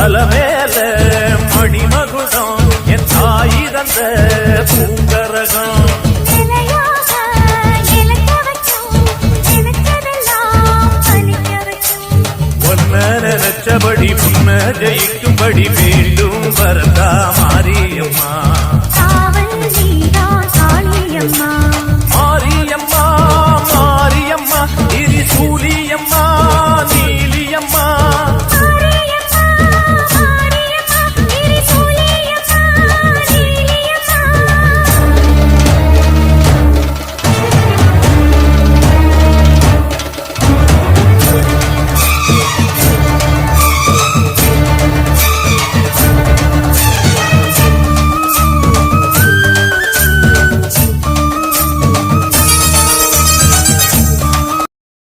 அலமேல மணிமகுடம் என் தாய் தந்த பூங்கரகம் நினைச்சபடி புன்ன ஜெயிக்கும்படி மீண்டும் வரதா மாரியம்மா மாரியம்மா மாரியம்மா இது சூழி